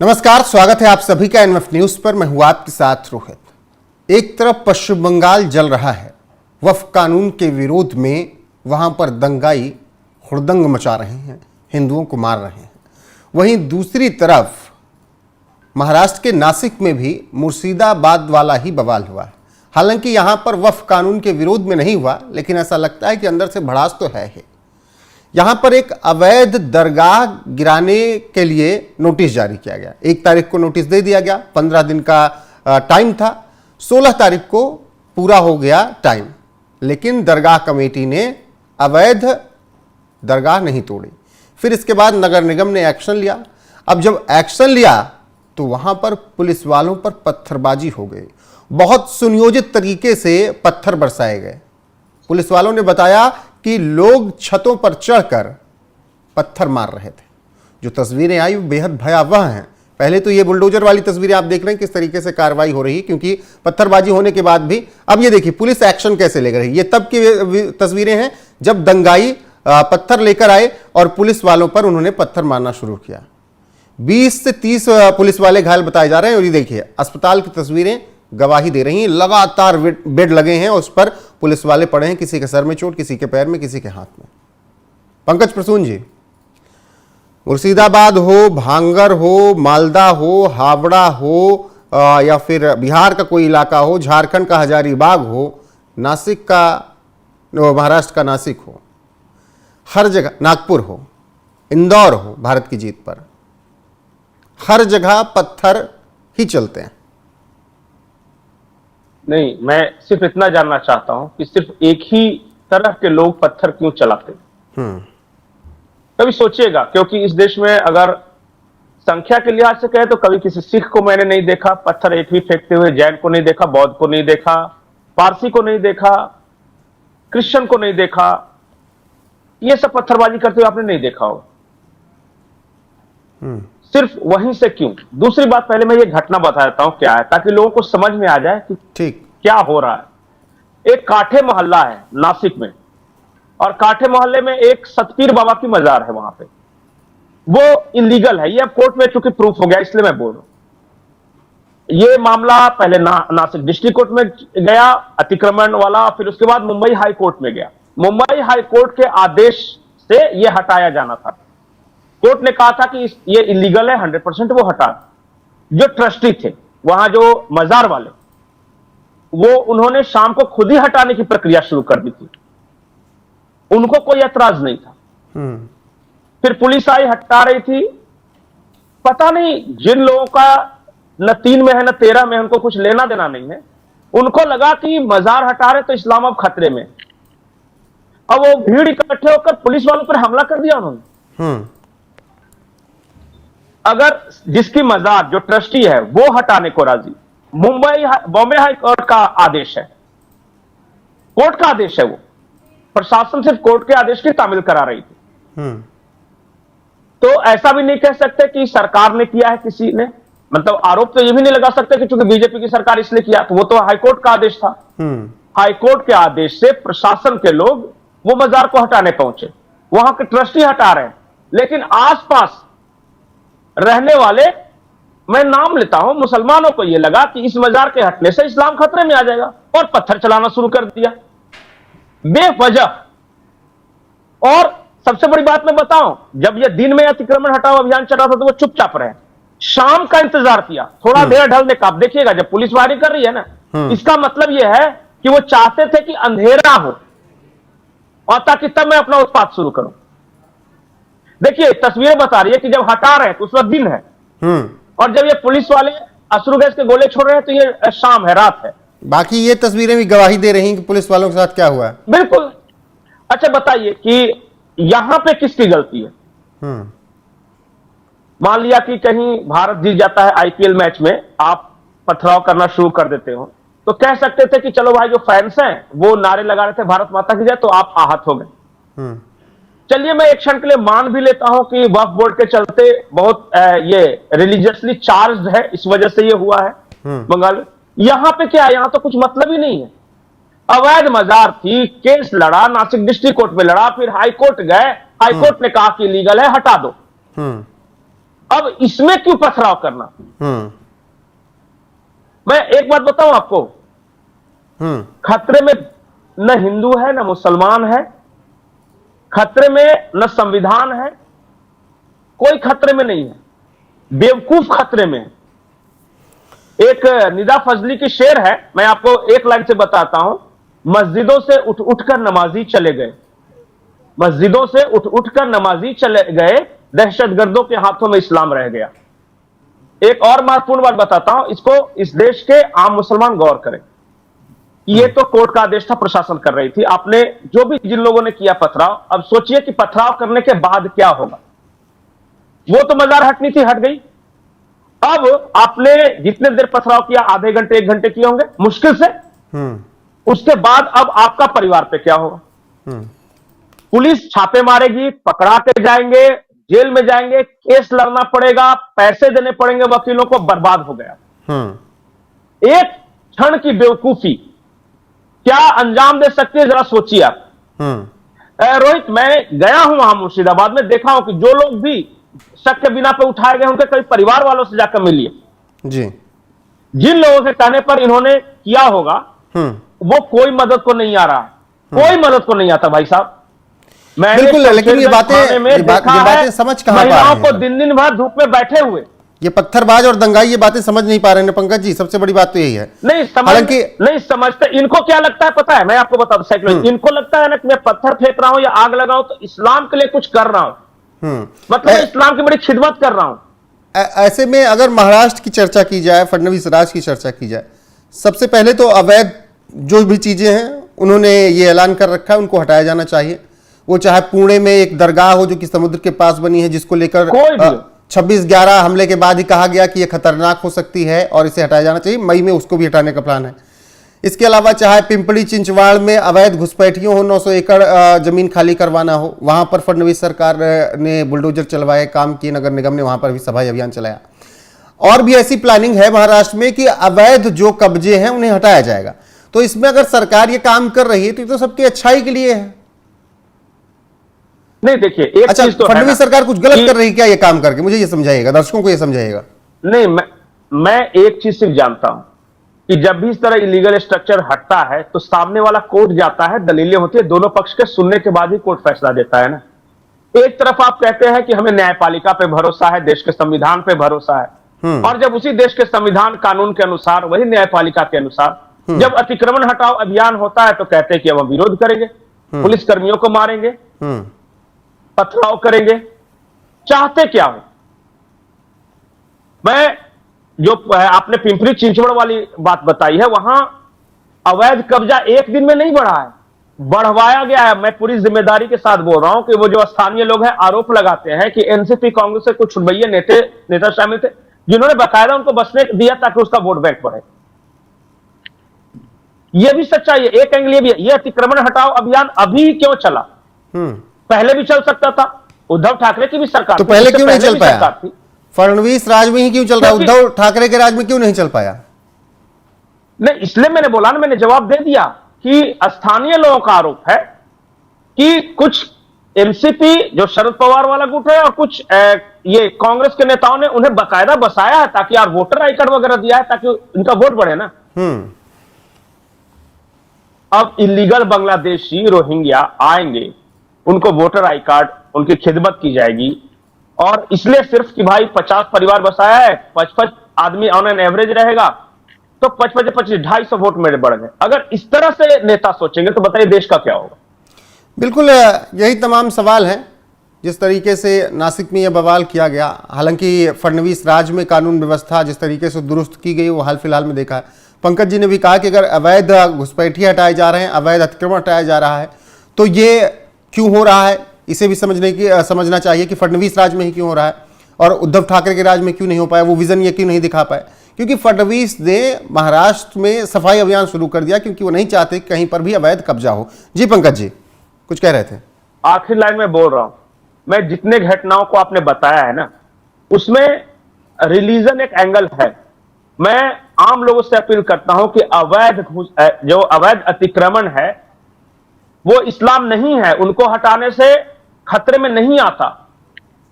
नमस्कार, स्वागत है आप सभी का एनएफ न्यूज पर। मैं हूं आपके साथ रोहित। एक तरफ पश्चिम बंगाल जल रहा है, वक्फ कानून के विरोध में वहां पर दंगाई हुड़दंग मचा रहे हैं, हिंदुओं को मार रहे हैं। वहीं दूसरी तरफ महाराष्ट्र के नासिक में भी मुर्शिदाबाद वाला ही बवाल हुआ है। हालांकि यहां पर वक्फ कानून के विरोध में नहीं हुआ, लेकिन ऐसा लगता है कि अंदर से भड़ास तो है ही। यहां पर एक अवैध दरगाह गिराने के लिए नोटिस जारी किया गया। 1 तारीख को नोटिस दे दिया गया, 15 दिन का टाइम था। 16 तारीख को पूरा हो गया टाइम, लेकिन दरगाह कमेटी ने अवैध दरगाह नहीं तोड़ी। फिर इसके बाद नगर निगम ने एक्शन लिया। अब जब एक्शन लिया तो वहां पर पुलिस वालों पर पत्थरबाजी हो गई। बहुत सुनियोजित तरीके से पत्थर बरसाए गए। पुलिस वालों ने बताया कि लोग छतों पर चढ़कर पत्थर मार रहे थे। जो तस्वीरें आई वो बेहद भयावह हैं। पहले तो ये बुलडोजर वाली तस्वीरें आप देख रहे हैं किस तरीके से कार्रवाई हो रही है, क्योंकि पत्थरबाजी होने के बाद भी अब ये देखिए पुलिस एक्शन कैसे ले रही है। ये तब की तस्वीरें हैं जब दंगाई पत्थर लेकर आए और पुलिस वालों पर उन्होंने पत्थर मारना शुरू किया। 20 से 30 पुलिस वाले घायल बताए जा रहे हैं। और ये देखिए अस्पताल की तस्वीरें गवाही दे रही हैं। लगातार बेड लगे हैं, उस पर पुलिस वाले पड़े हैं। किसी के सर में चोट, किसी के पैर में, किसी के हाथ में। पंकज प्रसून जी, मुर्शिदाबाद हो, भांगर हो, मालदा हो, हावड़ा हो, या फिर बिहार का कोई इलाका हो, झारखंड का हजारीबाग हो, नासिक का, महाराष्ट्र का नासिक हो, हर जगह, नागपुर हो, इंदौर हो, भारत की जीत पर हर जगह पत्थर ही चलते हैं। नहीं, मैं सिर्फ इतना जानना चाहता हूं कि सिर्फ एक ही तरह के लोग पत्थर क्यों चलाते हैं। कभी सोचिएगा, क्योंकि इस देश में अगर संख्या के लिहाज से कहे तो कभी किसी सिख को मैंने नहीं देखा पत्थर एक ही फेंकते हुए, जैन को नहीं देखा, बौद्ध को नहीं देखा, पारसी को नहीं देखा, क्रिश्चियन को नहीं देखा। ये सब पत्थरबाजी करते हुए आपने नहीं देखा हो। सिर्फ वहीं से क्यों? दूसरी बात, पहले मैं ये घटना बता देता हूं क्या है, ताकि लोगों को समझ में आ जाए कि ठीक क्या हो रहा है। एक काठे मोहल्ला है नासिक में, और काठे मोहल्ले में एक सतपीर बाबा की मजार है। वहां पे वो इलीगल है। ये अब कोर्ट में चूंकि प्रूफ हो गया, इसलिए मैं बोल रहा हूं। ये मामला पहले नासिक डिस्ट्रिक्ट कोर्ट में गया, अतिक्रमण वाला, फिर उसके बाद मुंबई हाई कोर्ट में गया। मुंबई हाई कोर्ट के आदेश से यह हटाया जाना था। कोर्ट ने कहा था कि ये इलीगल है, 100% वो हटा। जो ट्रस्टी थे वहां, जो मजार वाले, वो उन्होंने शाम को खुद ही हटाने की प्रक्रिया शुरू कर दी थी। उनको कोई एतराज नहीं था। फिर पुलिस आई, हटा रही थी। पता नहीं जिन लोगों का न 3 में है न 13 में, उनको कुछ लेना देना नहीं है। उनको लगा कि मजार हटा रहे तो इस्लाम अब खतरे में। अब वो भीड़ इकट्ठे होकर पुलिस वालों पर हमला कर दिया उन्होंने। अगर जिसकी मजार, जो ट्रस्टी है, वो हटाने को राजी, बॉम्बे हाई कोर्ट का आदेश है, कोर्ट का आदेश है, वो प्रशासन सिर्फ कोर्ट के आदेश की तामील करा रही थी। तो ऐसा भी नहीं कह सकते कि सरकार ने किया है किसी ने। मतलब आरोप तो ये भी नहीं लगा सकते कि चूंकि बीजेपी की सरकार इसलिए किया, तो वो तो हाईकोर्ट का आदेश था। हाईकोर्ट के आदेश से प्रशासन के लोग वो मजार को हटाने पहुंचे। वहां के ट्रस्टी हटा रहे हैं, लेकिन आसपास रहने वाले, मैं नाम लेता हूं, मुसलमानों को यह लगा कि इस मजार के हटने से इस्लाम खतरे में आ जाएगा, और पत्थर चलाना शुरू कर दिया बेवजह। और सबसे बड़ी बात मैं बताऊं, जब यह दिन में अतिक्रमण हटाओ अभियान चल रहा था तो वो चुपचाप रहे। शाम का इंतजार किया, थोड़ा देर ढलने का। आप देखिएगा जब पुलिस फायरिंग कर रही है ना, इसका मतलब यह है कि वो चाहते थे कि अंधेरा हो, और ताकि तब मैं अपना उत्पात शुरू करूं। देखिए तस्वीरें बता रही है कि जब हटा रहे हैं तो उस वक्त दिन है, और जब ये पुलिस वाले अश्रु गैस के गोले छोड़ रहे हैं तो ये शाम है, रात है। बाकी ये तस्वीरें भी गवाही दे रही हैं कि पुलिस वालों के साथ क्या हुआ है। बिल्कुल। अच्छा बताइए कि यहां पे किसकी गलती है? मान लिया कि कहीं भारत जीत जाता है आईपीएल मैच में, आप पथराव करना शुरू कर देते हो, तो कह सकते थे कि चलो भाई जो फैंस हैं वो नारे लगा रहे थे भारत माता की जय, तो आप आहत हो गए। चलिए मैं एक क्षण के लिए मान भी लेता हूं कि वक्फ बोर्ड के चलते बहुत ये रिलीजियसली चार्ज है, इस वजह से ये हुआ है बंगाल। यहां पे क्या है? यहां तो कुछ मतलब ही नहीं है। अवैध मजार थी, केस लड़ा, नासिक डिस्ट्रिक्ट कोर्ट में लड़ा, फिर हाई कोर्ट गए, हाई कोर्ट ने कहा कि लीगल है, हटा दो। अब इसमें क्यों पथराव करना? हम्म। मैं एक बात बताऊं आपको, खतरे में न हिंदू है, न मुसलमान है, खतरे में न संविधान है, कोई खतरे में नहीं है, बेवकूफ खतरे में है। एक निदा फजली की शेर है, मैं आपको एक लाइन से बताता हूं। मस्जिदों से उठ उठकर नमाजी चले गए, मस्जिदों से उठ उठकर नमाजी चले गए, दहशतगर्दों के हाथों में इस्लाम रह गया। एक और महत्वपूर्ण बात बताता हूं, इसको इस देश के आम मुसलमान गौर करें। ये तो कोर्ट का आदेश था, प्रशासन कर रही थी। आपने जो भी जिन लोगों ने किया पथराव, अब सोचिए कि पथराव करने के बाद क्या होगा। वो तो मजार हटनी थी, हट गई। अब आपने जितने देर पथराव किया, आधे घंटे 1 घंटे किए होंगे मुश्किल से। उसके बाद अब आपका परिवार पे क्या होगा? पुलिस छापे मारेगी, पकड़ा के जाएंगे, जेल में जाएंगे, केस लड़ना पड़ेगा, पैसे देने पड़ेंगे वकीलों को, बर्बाद हो गया। एक क्षण की बेवकूफी क्या अंजाम दे सकती है, जरा सोचिए आप। रोहित, मैं गया हूं वहां मुर्शिदाबाद में, देखा हूं कि जो लोग भी शक के बिना पे उठाए गए, उनके कई परिवार वालों से जाकर मिलिए जी। जिन लोगों के कहने पर इन्होंने किया होगा, वो कोई मदद को नहीं आ रहा, कोई मदद को नहीं आता भाई साहब। बिल्कुल, लेकिन ये बातें समझ कहां पा रहे हैं? महिलाओं को दिन दिन भर धूप में बैठे हुए, ये पत्थरबाज और दंगाई ये बातें समझ नहीं पा रहे हैं पंकज जी। सबसे बड़ी बात तो यही है, नहीं समझते। इनको क्या लगता है पता है, मैं आपको बता दूं साइकोलॉजी, इनको लगता है ना कि मैं पत्थर फेंक रहा हूं या आग लगाऊं तो इस्लाम के लिए कुछ कर रहा हूं, मतलब इस्लाम की बड़ी खिदमत कर रहा हूं। ऐसे में अगर महाराष्ट्र की चर्चा की जाए, फडणवीस राज की चर्चा की जाए, सबसे पहले तो अवैध जो भी चीजें हैं उन्होंने ये ऐलान कर रखा है, उनको हटाया जाना चाहिए। वो चाहे पुणे में एक दरगाह हो जो कि समुद्र के पास बनी है, जिसको लेकर 26/11 हमले के बाद ही कहा गया कि यह खतरनाक हो सकती है और इसे हटाया जाना चाहिए। मई में उसको भी हटाने का प्लान है। इसके अलावा चाहे पिंपड़ी चिंचवाड़ में अवैध घुसपैठियों हो, 900 एकड़ जमीन खाली करवाना हो, वहां पर फडणवीस सरकार ने बुलडोजर चलवाए, काम किए, नगर निगम ने वहां पर भी सफाई अभियान चलाया। और भी ऐसी प्लानिंग है महाराष्ट्र में कि अवैध जो कब्जे हैं उन्हें हटाया जाएगा। तो इसमें अगर सरकार ये काम कर रही है तो ये तो सबकी अच्छाई के लिए है। नहीं देखिए, एक अच्छा, चीज तो फडणवीस सरकार कुछ गलत कर रही है क्या ये काम करके? मुझे ये समझाइएगा, दर्शकों को ये समझाइएगा। नहीं, मैं एक चीज सिर्फ जानता हूं कि जब भी इस तरह इलीगल स्ट्रक्चर हटता है तो सामने वाला कोर्ट जाता है, दलीलें होती है, दोनों पक्ष के सुनने के बाद ही कोर्ट फैसला देता है ना। एक तरफ आप कहते हैं कि हमें न्यायपालिका पे भरोसा है, देश के संविधान पे भरोसा है, और जब उसी देश के संविधान कानून के अनुसार, वही न्यायपालिका के अनुसार जब अतिक्रमण हटाओ अभियान होता है तो कहते हैं कि हम विरोध करेंगे, पुलिस कर्मियों को मारेंगे, पथराव करेंगे। चाहते क्या हो? मैं जो आपने पिंपरी चिंचवड़ वाली बात बताई है, वहां अवैध कब्जा एक दिन में नहीं बढ़ा है, बढ़वाया गया है। मैं पूरी जिम्मेदारी के साथ बोल रहा हूं कि वो जो स्थानीय लोग हैं आरोप लगाते हैं कि एनसीपी कांग्रेस से कुछ छुड़बैये नेता शामिल थे, जिन्होंने बकायदा उनको बसने दिया ताकि उसका वोट बैंक बढ़े। यह भी सच्चाई है, एक एंगल ये भी है। यह अतिक्रमण हटाओ अभियान अभी क्यों चला? पहले भी चल सकता था, उद्धव ठाकरे की भी सरकार तो पहले क्यों नहीं चल पाया? फडणवीस राज में ही क्यों चल रहा है, उद्धव ठाकरे के राज में क्यों नहीं चल पाया? नहीं, इसलिए मैंने बोला ना, मैंने जवाब दे दिया कि स्थानीय लोगों का आरोप है कि कुछ एमसीपी जो शरद पवार वाला गुट है और कुछ ये कांग्रेस के नेताओं ने उन्हें बकायदा बसाया है ताकि यार वोटर आई कार्ड वगैरह दिया है ताकि उनका वोट बढ़े ना। अब इलीगल बांग्लादेशी रोहिंग्या आएंगे, उनको वोटर आई कार्ड, उनकी खिदमत की जाएगी, और इसलिए सिर्फ कि भाई 50 परिवार बसाया है, 55 आदमी ऑन एन एवरेज रहेगा, तो 55 250 वोट मेरे बढ़ गए। अगर इस तरह से नेता सोचेंगे तो बताइए देश का क्या होगा? बिल्कुल, यही तमाम सवाल हैं। जिस तरीके से नासिक में यह बवाल किया गया, हालांकि फडणवीस राज में कानून व्यवस्था जिस तरीके से दुरुस्त की गई वो हाल फिलहाल में देखा है। पंकज जी ने भी कहा कि अगर अवैध घुसपैठिए हटाए जा रहे हैं, अवैध अतिक्रमण हटाया जा रहा है, तो ये क्यों हो रहा है, इसे भी समझना चाहिए कि फडणवीस राज में ही क्यों हो रहा है और उद्धव ठाकरे के राज में क्यों नहीं हो पाया, वो विजन ये क्यों नहीं दिखा पाए। क्योंकि फडणवीस ने महाराष्ट्र में सफाई अभियान शुरू कर दिया क्योंकि वो नहीं चाहते कि कहीं पर भी अवैध कब्जा हो। जी पंकज जी कुछ कह रहे थे? आखिर लाइन में बोल रहा हूं, मैं जितने घटनाओं को आपने बताया है ना, उसमें रिलीजन एक एंगल है। मैं आम लोगों से अपील करता हूं कि जो अवैध अतिक्रमण है वो इस्लाम नहीं है, उनको हटाने से खतरे में नहीं आता।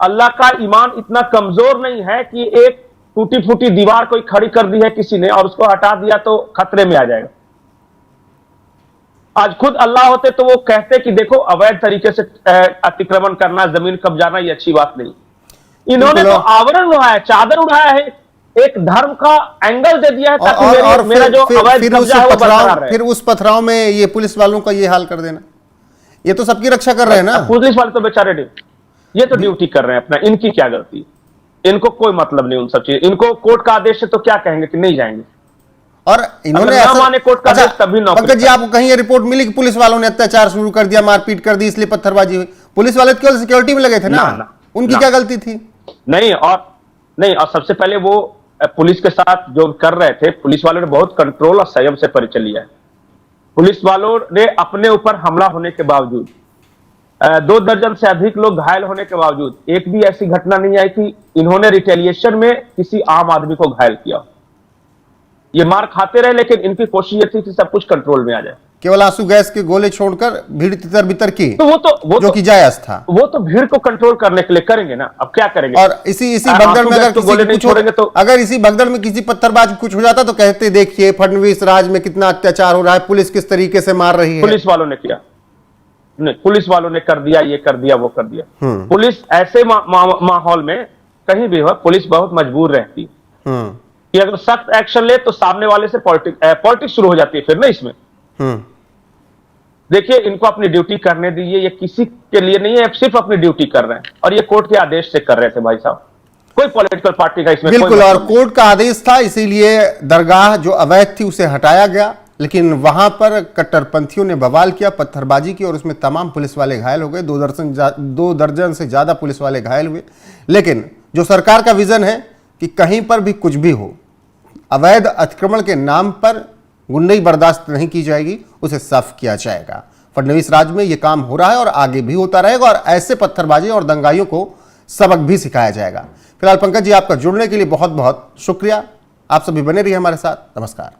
अल्लाह का ईमान इतना कमजोर नहीं है कि एक टूटी फूटी दीवार कोई खड़ी कर दी है किसी ने और उसको हटा दिया तो खतरे में आ जाएगा। आज खुद अल्लाह होते तो वो कहते कि देखो अवैध तरीके से अतिक्रमण करना, जमीन कब्जाना ये अच्छी बात नहीं। इन्होंने तो आवरण उड़ाया, चादर उड़ाया है, एक धर्म का एंगल दे दिया है ताकि मेरा जो अवैध कब्जा है वो बरकरार रहे। फिर उस पथराव में ये पुलिस वालों का ये हाल कर देना, ये तो सबकी रक्षा कर रहे हैं ना। पुलिस वाले तो बेचारे ये तो ड्यूटी कर रहे हैं अपना, इनकी क्या गलती, इनको कोई मतलब नहीं उन सब चीज। इनको कोर्ट का आदेश है तो क्या कहेंगे कि नहीं जाएंगे, और इन्होंने ना माने कोर्ट का आदेश तभी नौकरी। पंकज जी, आपको कहीं ये रिपोर्ट मिली कि पुलिस वालों ने अत्याचार शुरू कर दिया, मारपीट कर दी, इसलिए पत्थरबाजी हुई? पुलिस वाले केवल सिक्योरिटी में लगे थे ना, उनकी क्या गलती थी? नहीं, और सबसे पहले वो पुलिस के साथ जो कर रहे थे, पुलिस वालों ने बहुत कंट्रोल और संयम से परिचय लिया है। पुलिस वालों ने अपने ऊपर हमला होने के बावजूद, 2 दर्जन से अधिक लोग घायल होने के बावजूद, एक भी ऐसी घटना नहीं आई कि इन्होंने रिटेलिएशन में किसी आम आदमी को घायल किया। ये मार खाते रहे, लेकिन इनकी कोशिश ये थी कि सब कुछ कंट्रोल में आ जाए। केवल आंसू गैस के गोले छोड़कर भीड़ तितर बितर की, तो वो जो कि जायज था। वो तो भीड़ को कंट्रोल करने के लिए करेंगे ना, अब क्या करेंगे। और इसी भगदड़ में अगर इसी भगदड़ में किसी पत्थरबाज कुछ हो जाता तो कहते देखिए फडणवीस राज में कितना अत्याचार हो रहा है, पुलिस किस तरीके से मार रही है। पुलिस वालों ने किया नहीं, पुलिस वालों ने कर दिया, ये कर दिया, वो कर दिया। पुलिस ऐसे माहौल में कहीं भी हो, पुलिस बहुत मजबूर रहती है कि अगर सख्त एक्शन ले तो सामने वाले से पॉलिटिक्स शुरू हो जाती है फिर ना इसमें। देखिए, इनको अपनी ड्यूटी करने दीजिए, ये किसी के लिए नहीं है, सिर्फ अपनी ड्यूटी कर रहे हैं और ये कोर्ट के आदेश से कर रहे थे भाई साहब, कोई पॉलिटिकल पार्टी का इसमें बिल्कुल। और कोर्ट का आदेश था, इसीलिए दरगाह जो अवैध थी उसे हटाया गया, लेकिन वहां पर कट्टरपंथियों ने बवाल किया, पत्थरबाजी की, और उसमें तमाम पुलिस वाले घायल हो गए। 2 दर्जन से ज्यादा पुलिस वाले घायल हुए। लेकिन जो सरकार का विजन है कि कहीं पर भी कुछ भी हो, अवैध अतिक्रमण के नाम पर गुंडई बर्दाश्त नहीं की जाएगी, उसे साफ किया जाएगा। फडणवीस राज में यह काम हो रहा है और आगे भी होता रहेगा, और ऐसे पत्थरबाजी और दंगाइयों को सबक भी सिखाया जाएगा। फिलहाल पंकज जी, आपका जुड़ने के लिए बहुत बहुत शुक्रिया। आप सभी बने रहिए हमारे साथ। नमस्कार।